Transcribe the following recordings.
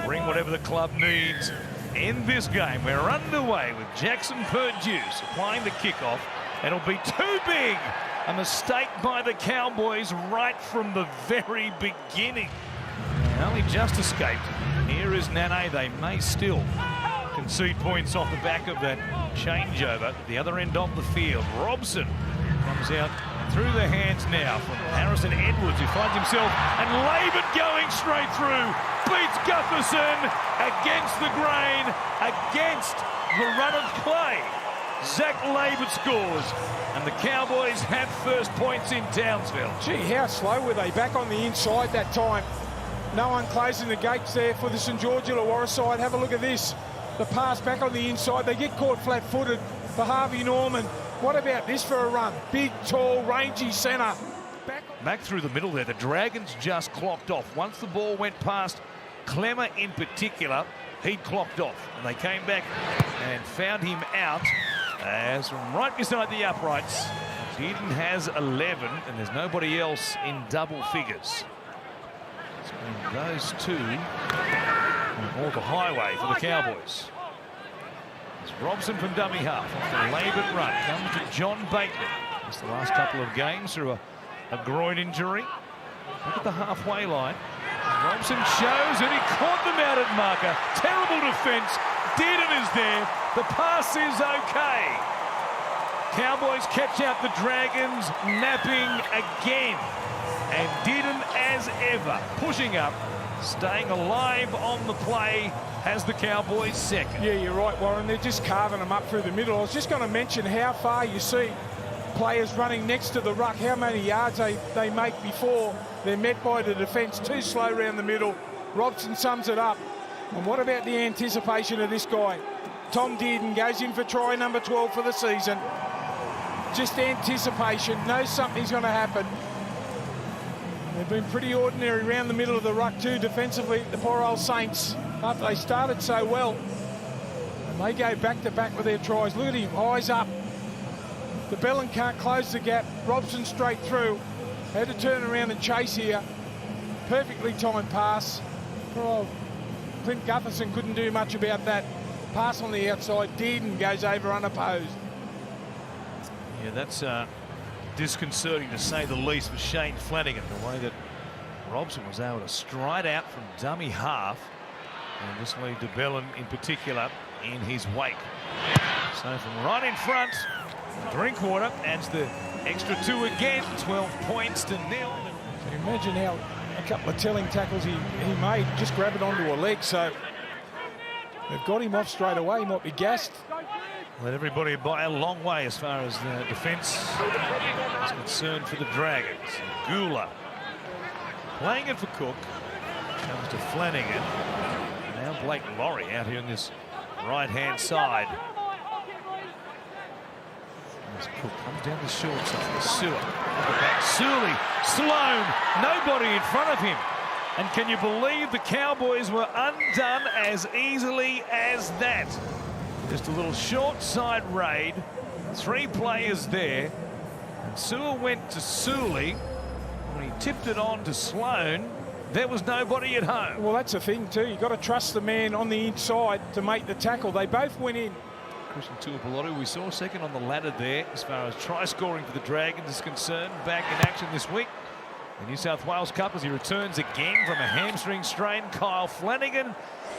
bring whatever the club needs in this game. We're underway with Jackson Purdue supplying the kickoff. It'll be too big. A mistake by the Cowboys right from the very beginning. They only just escaped. Here is Nane. They may still concede points off the back of that changeover at the other end of the field. Robson comes out through the hands now from Harrison Edwards, who finds himself, and Laban going straight through, beats Gutherson against the grain, against the run of play. Zach Laban scores, and the Cowboys have first points in Townsville. Gee, how slow were they back on the inside that time? No one closing the gates there for the St George Illawarra side. Have a look at this. The pass back on the inside. They get caught flat-footed for Harvey Norman. What about this for a run? Big, tall, rangy centre. Back through the middle there. The Dragons just clocked off. Once the ball went past Clemmer in particular, he'd clocked off. And they came back and found him out as from right beside the uprights. Dearden has 11, and there's nobody else in double figures. It's been those two on the highway for the Cowboys. It's Robson from dummy half off the Laban run. Comes to John Bateman. It's the last couple of games through a groin injury. Look at the halfway line. Robson shows, and he caught them out at marker. Terrible defence. Dearden is there. The pass is okay. Cowboys catch out the Dragons, napping again. And Dearden, as ever, pushing up, staying alive on the play, has the Cowboys second. Yeah, you're right, Warren. They're just carving them up through the middle. I was just going to mention how far you see players running next to the ruck, how many yards they make before they're met by the defence. Too slow around the middle. Robson sums it up. And what about the anticipation of this guy? Tom Dearden goes in for try number 12 for the season. Just anticipation, knows something's going to happen. They've been pretty ordinary around the middle of the ruck too defensively, the poor old Saints, after they started so well. And they go back to back with their tries. Look at him, eyes up. The Bellin can't close the gap. Robson straight through. Had to turn around and chase here. Perfectly timed pass. Poor old Clint Gutherson couldn't do much about that. Pass on the outside. Dearden goes over unopposed. Yeah, that's disconcerting to say the least for Shane Flanagan, the way that Robson was able to stride out from dummy half and just leave de Bellin in particular in his wake. So from right in front, Drinkwater adds the extra 2 again, 12 points to 0. Can you imagine how a couple of telling tackles he made, just grab it onto a leg, so they've got him off straight away. He might be gassed. Let everybody by a long way as far as the defence is concerned for the Dragons. Gula playing it for Cook. Comes to Flanagan. Now Blake Laurie out here on this right-hand side. As Cook comes down the short side. Sewer at the back. Sully, Sloan, nobody in front of him. And can you believe the Cowboys were undone as easily as that? Just a little short side raid. 3 players there. And Sewer went to Sully. When he tipped it on to Sloan, there was nobody at home. Well, that's the thing too. You've got to trust the man on the inside to make the tackle. They both went in. Christian Tuipulotu, we saw second on the ladder there as far as try scoring for the Dragons is concerned. Back in action this week. The New South Wales Cup as he returns again from a hamstring strain. Kyle Flanagan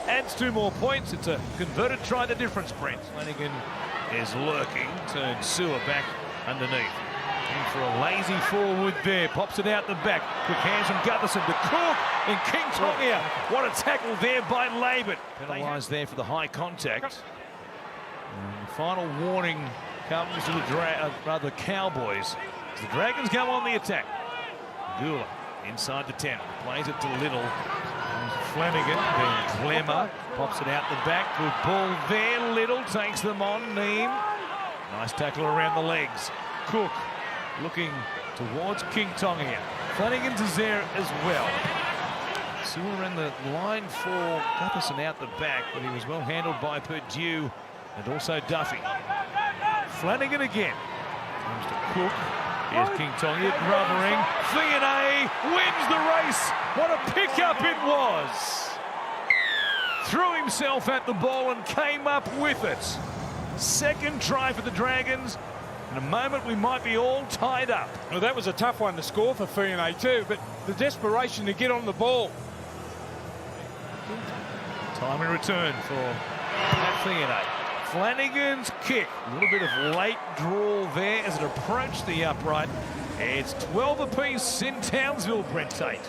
adds 2 more points. It's a converted try the difference, Brent. Flanagan is lurking, turns Sewer back underneath. In for a lazy forward there, pops it out the back. Quick hands from Gutherson to Cook in King Tongia. What a tackle there by Laban. Penalised there for the high contact. And the final warning comes to the Cowboys as the Dragons go on the attack. Gula inside the 10, plays it to Little. Flanagan, then Clemmer, pops it out the back. Good ball there. Little takes them on. Neem. Nice tackle around the legs. Cook looking towards King Tongia. Flanagan's is there as well. Sewer in the line for Gutherson out the back, but he was well handled by Purdue and also Duffy. Flanagan again. Comes to Cook. Here's King Tongia grubbering. Fiona wins the race. What a pickup it was. threw himself at the ball and came up with it. Second try for the Dragons. In a moment, we might be all tied up. Well, that was a tough one to score for Fiona too, but the desperation to get on the ball. Timely return for Pat Fiona. Flanagan's kick. A little bit of late draw there as it approached the upright. It's 12 apiece in Townsville, Brent Tate.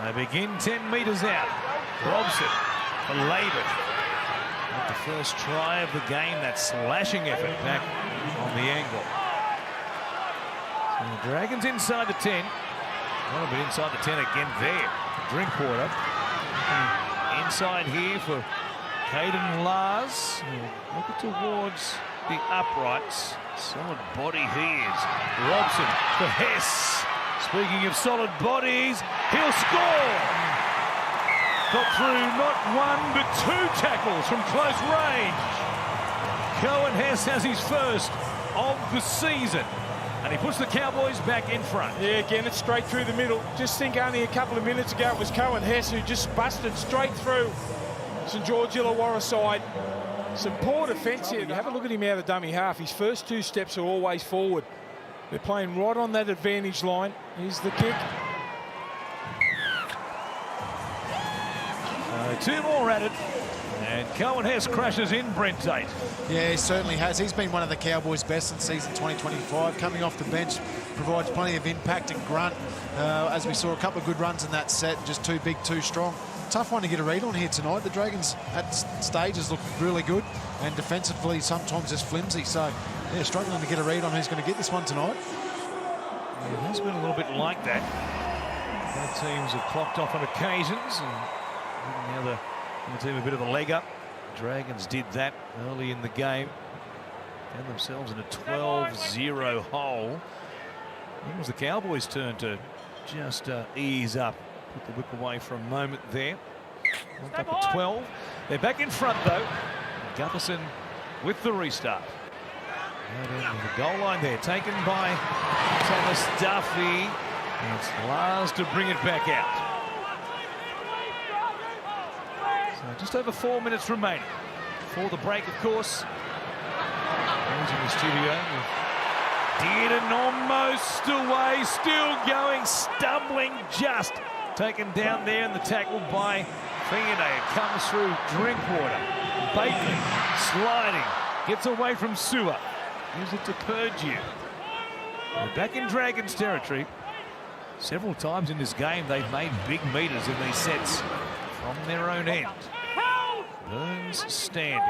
They begin 10 metres out. Robson for Laban. At the first try of the game, that slashing effort back on the angle. So the Dragons inside the 10. Well, but inside the 10 again there. Drinkwater. Inside here for Caden Lars. Looking towards the uprights. Solid body he is. Robson for Hess. Speaking of solid bodies, he'll score. Got through not one but two tackles from close range. Cohen Hess has his first of the season. And he puts the Cowboys back in front. Yeah, again, it's straight through the middle. Just think only a couple of minutes ago it was Cohen Hess who just busted straight through St George Illawarra side. Some poor defence here. Have a look at him out of dummy half. His first two steps are always forward. They're playing right on that advantage line. Here's the kick. Two more at it. And Cohen Hess crashes in, Brent Tate. Yeah, he certainly has. He's been one of the Cowboys' best in season 2025. Coming off the bench, provides plenty of impact and grunt. As we saw a couple of good runs in that set, just too big, too strong. Tough one to get a read on here tonight. The Dragons at stages look really good, and defensively sometimes just flimsy. So, yeah, struggling to get a read on who's going to get this one tonight. Yeah, it has been a little bit like that. Both teams have clocked off on occasions and giving the other team a bit of a leg up. The Dragons did that early in the game. Found themselves in a 12-0 hole. It was the Cowboys' turn to just ease up. Put the whip away for a moment there. Looked up at 12. They're back in front though. Gutherson with the restart. Right into the goal line there, taken by Thomas Duffy. And it's Lars to bring it back out. So just over 4 minutes remaining before the break, of course. Who's in the studio? Dearden almost away, still going, stumbling just. Taken down there in the tackle by Fiona. It comes through Drinkwater. Bateman sliding. Gets away from Sewer. Gives it to Purdue. They're back in Dragons territory. Several times in this game they've made big meters in these sets from their own end. Burns standing.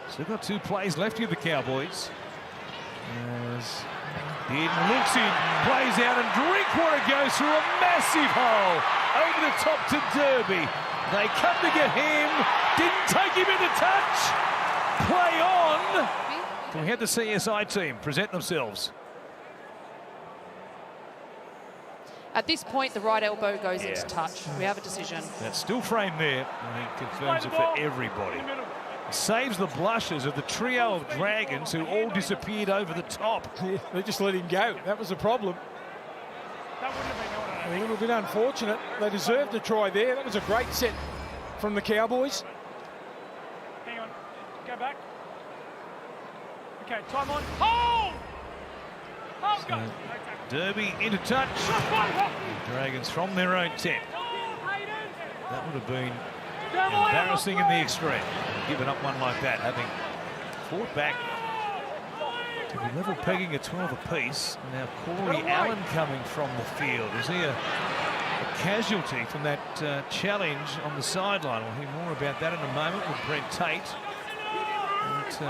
Still got 2 plays left here, the Cowboys. As Dearden looks in, plays out, and Drinkwater goes through a massive hole over the top to Derby. They come to get him, didn't take him into touch. Play on. Can we have the CSI team present themselves? At this point, the right elbow goes into touch. We have a decision. That's still framed there, and he confirms it for everybody. Saves the blushes of the trio of Dragons who all disappeared over the top. Yeah, they just let him go. That was the problem. A little bit unfortunate. They deserved a try there. That was a great set from the Cowboys. Hang on. Go back. Okay, time on. Hold! Hold, go. Derby into touch. Dragons from their own 10. That would have been embarrassing in the extreme. Given up one like that, having fought back to be level pegging at 12 apiece. Now Corey Allen coming from the field. Is he a casualty from that challenge on the sideline? We'll hear more about that in a moment with Brent Tate. But,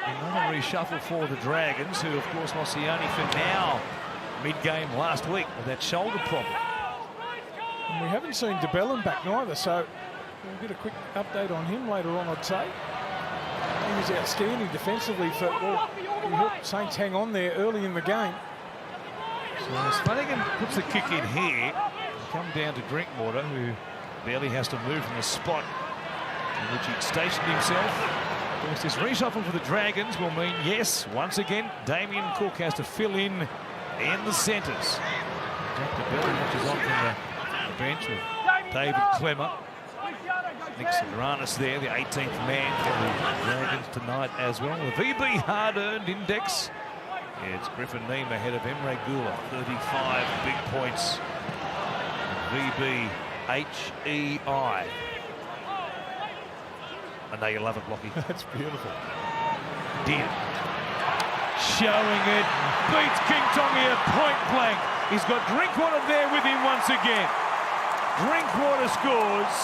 another reshuffle for the Dragons, who of course lost Sione for now mid-game last week with that shoulder problem. And we haven't seen DeBellin back neither, so we'll get a quick update on him later on, I'd say. He was outstanding defensively for, well, he helped Saints hang on there early in the game. So as Flanagan puts the kick in here, come down to Drinkwater, who barely has to move from the spot in which he'd stationed himself. Of course, this reshuffle for the Dragons will mean, yes, once again, Damien Cook has to fill in the centres. Jack DeBellin watches on from the bench with David Clemmer. Nick Sagranis there, the 18th man for the Dragons tonight as well. The VB hard-earned index. It's Griffin Neem ahead of Emre Gula, 35 big points. VB HEI. I know you love it, Blocky. That's beautiful. Dean showing it, beats King Tongi at point blank. He's got Drinkwater there with him once again. Drinkwater scores.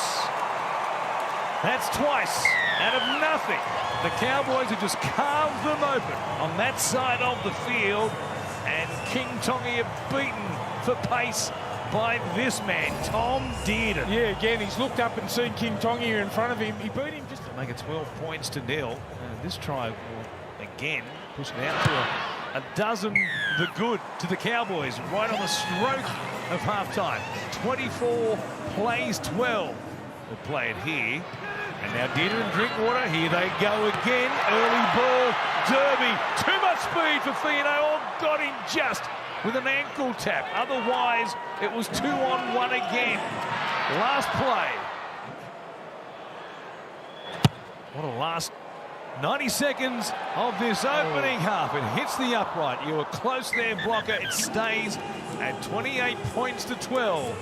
That's twice out of nothing. The Cowboys have just carved them open on that side of the field, and King Tongi are beaten for pace by this man, Tom Dearden. Yeah, again, he's looked up and seen King Tongi in front of him. He beat him just to make it 12 points to nil. And this try will again push it out to a dozen the good to the Cowboys right on the stroke of halftime. 24 plays 12. We'll play it here. And now Dearden and Drinkwater, here they go again. Early ball, Derby. Too much speed for Fiona. Oh, got him just with an ankle tap. Otherwise, it was 2-on-1 again. Last play. What a last 90 seconds of this opening half. It hits the upright. You were close there, Blocker. It stays at 28 points to 12.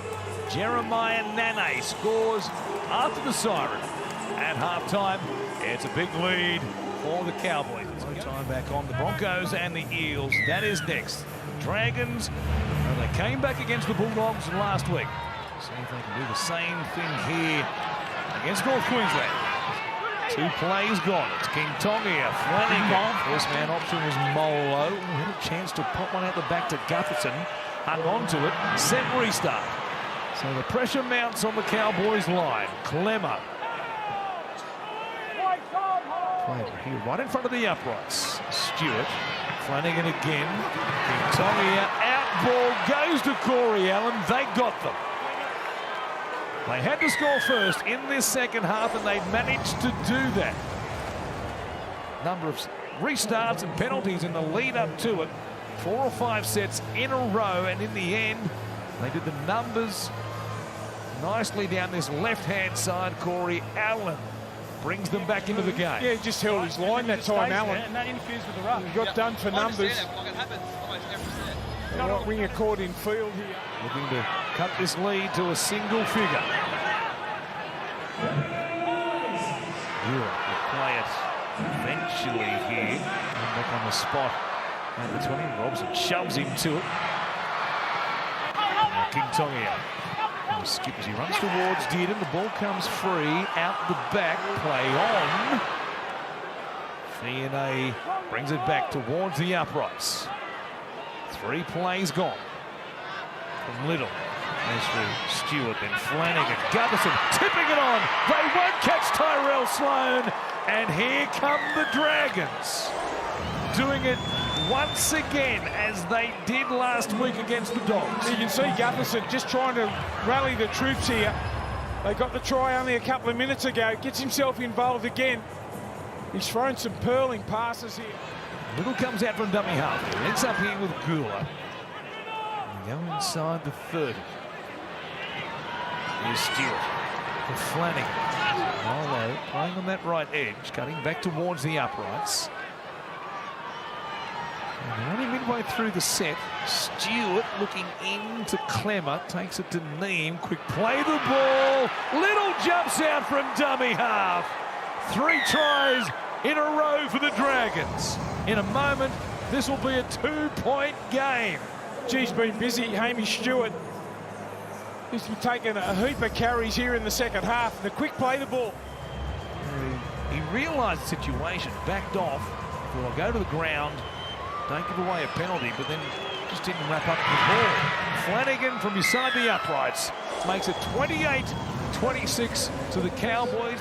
Jeremiah Nane scores after the siren. At halftime, it's a big lead for the Cowboys. No time back on the Broncos and the Eels. That is next. Dragons, well, they came back against the Bulldogs last week. See if they can do the same thing here against North Queensland. 2 plays gone. It's King Tongi, Flanagan. First man option was Molo. Had a chance to pop one out the back to Gutherson. Hung on to it. Set restart. So the pressure mounts on the Cowboys line. Clemmer. Played here right in front of the uprights. Stewart. Flanagan again. King Tongi out. Ball goes to Corey Allen. They got them. They had to score first in this second half, and they managed to do that. Number of restarts and penalties in the lead up to it. 4 or 5 sets in a row, and in the end, they did the numbers nicely down this left-hand side. Corey Allen brings them back into the game. Yeah, he just held his line that time, Allen. And that interferes with the ruck. He got done for numbers. Not ring a court in field here. Looking to cut this lead to a single figure. Europe will play it eventually here. And back on the spot at the 20. Robson shoves him to it. Now King Tongi out. Skip as he runs towards Dearden. The ball comes free out the back. Play on. Fiona brings it back towards the uprights. 3 plays gone from Little. As for Stewart, then Flanagan. Gutherson tipping it on. They won't catch Tyrell Sloan. And here come the Dragons. Doing it once again, as they did last week against the Dogs. You can see Gutherson just trying to rally the troops here. They got the try only a couple of minutes ago. Gets himself involved again. He's thrown some purling passes here. Little comes out from dummy half. He ends up here with Gula. They go inside the 30. Here's Stewart for Flanagan. Molo playing on that right edge, cutting back towards the uprights. And only midway through the set, Stewart looking into Clemmer, takes it to Neem. Quick play the ball. Little jumps out from dummy half. 3 tries in a row for the Dragons. In a moment, this will be a 2-point game. He's been busy, Hamish Stewart. He's been taking a heap of carries here in the second half. The quick play the ball. He realised the situation, backed off. Will go to the ground, don't give away a penalty, but then just didn't wrap up the ball. Flanagan from beside the uprights makes it 28-26 to the Cowboys.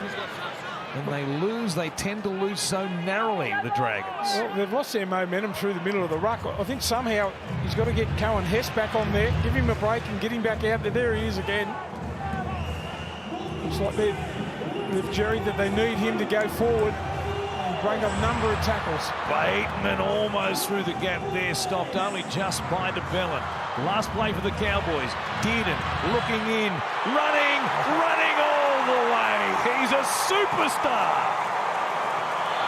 When they lose, they tend to lose so narrowly, the Dragons. Well, they've lost their momentum through the middle of the ruck. I think somehow he's got to get Cohen Hess back on there, give him a break and get him back out there. There he is again. Looks like they've jerried that they need him to go forward and bring a number of tackles. Bateman almost through the gap there, stopped only just by DeBellin. Last play for the Cowboys. Dearden looking in, running all the way. He's superstar.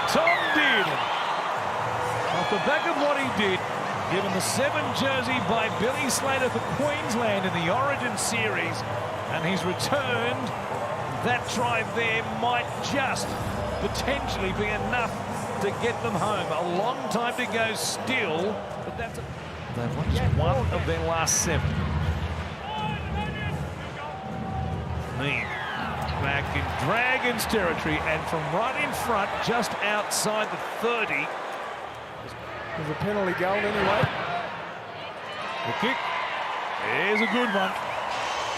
Tom Dearden, off the back of what he did, given the 7 jersey by Billy Slater for Queensland in the Origin series, and he's returned. That try there might just potentially be enough to get them home. A long time to go still, but that's they've won just one of their last 7. Mean back in Dragons territory, and from right in front, just outside the 30. There's a penalty goal anyway. The kick is a good one.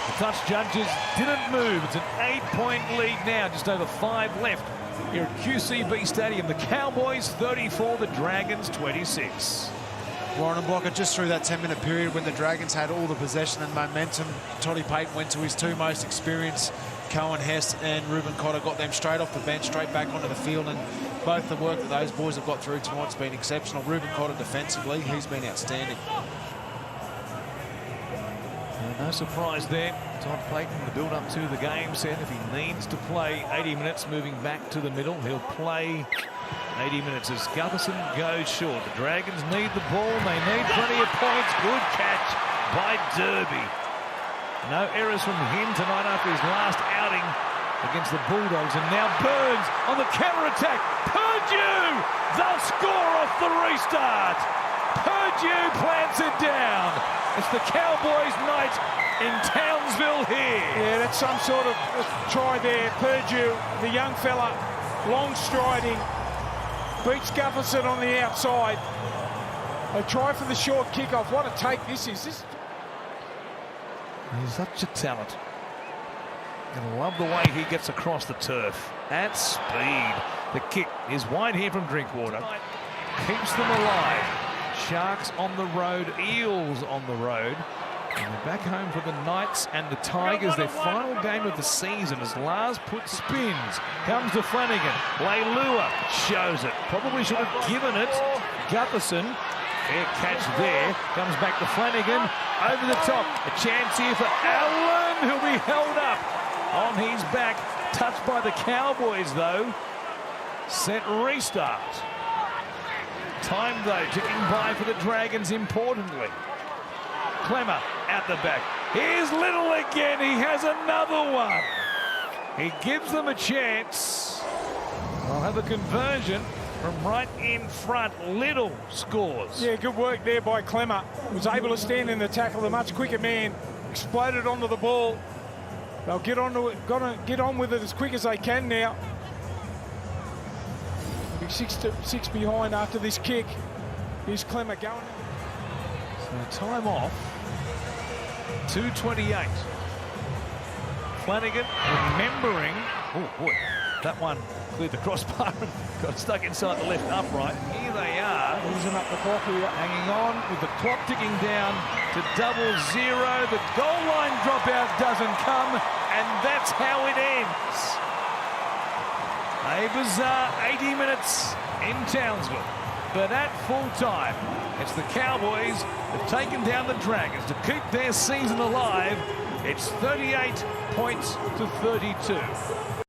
The touch judges didn't move. It's an 8-point lead now, just over 5 left here at QCB Stadium. The Cowboys 34, the Dragons 26. Warren and Blocker just through that 10-minute period when the Dragons had all the possession and momentum. Toddy Payton went to his 2 most experienced, Cohen Hess and Ruben Cotter, got them straight off the bench, straight back onto the field, and both the work that those boys have got through tonight's been exceptional. Ruben Cotter defensively, he's been outstanding. No surprise there. Todd Payton, the build-up to the game, said if he needs to play 80 minutes moving back to the middle, he'll play 80 minutes as Gutherson goes short. The Dragons need the ball. They need plenty of points. Good catch by Derby. No errors from him tonight after his last outing against the Bulldogs. And now Burns on the counter-attack. Purdue! They'll score off the restart. Purdue plants it down. It's the Cowboys' night in Townsville here. Yeah, that's some sort of try there. Purdue, the young fella, long striding, beats Gutherson on the outside. They try for the short kickoff. What a take this is. He's such a talent. I love the way he gets across the turf at speed. The kick is wide here from Drinkwater. Keeps them alive. Sharks on the road, Eels on the road. And they're back home for the Knights and the Tigers, their final game of the season as Lars puts spins. Comes to Flanagan. Leilua shows it. Probably should have given it. Gutherson, fair catch there. Comes back to Flanagan. Over the top. A chance here for Allen, who'll be held up on his back. Touched by the Cowboys, though. Set restart. Time, though, ticking by for the Dragons, importantly. Clemmer out the back. Here's Little again. He has another one. He gives them a chance. They'll have a conversion from right in front. Little scores. Yeah, good work there by Clemmer. Was able to stand in the tackle. The much quicker man exploded onto the ball. They'll get on with it as quick as they can now. 6 behind after this kick. Here's Clemmer going. So time off. 2:28. Flanagan remembering. Oh boy, that one cleared the crossbar and got stuck inside the left upright. Here they are. Using up the clock here. Hanging on with the clock ticking down to 0-0. The goal line dropout doesn't come, and that's how it ends. A bizarre 80 minutes in Townsville. But at full time, it's the Cowboys have taken down the Dragons to keep their season alive. It's 38 points to 32.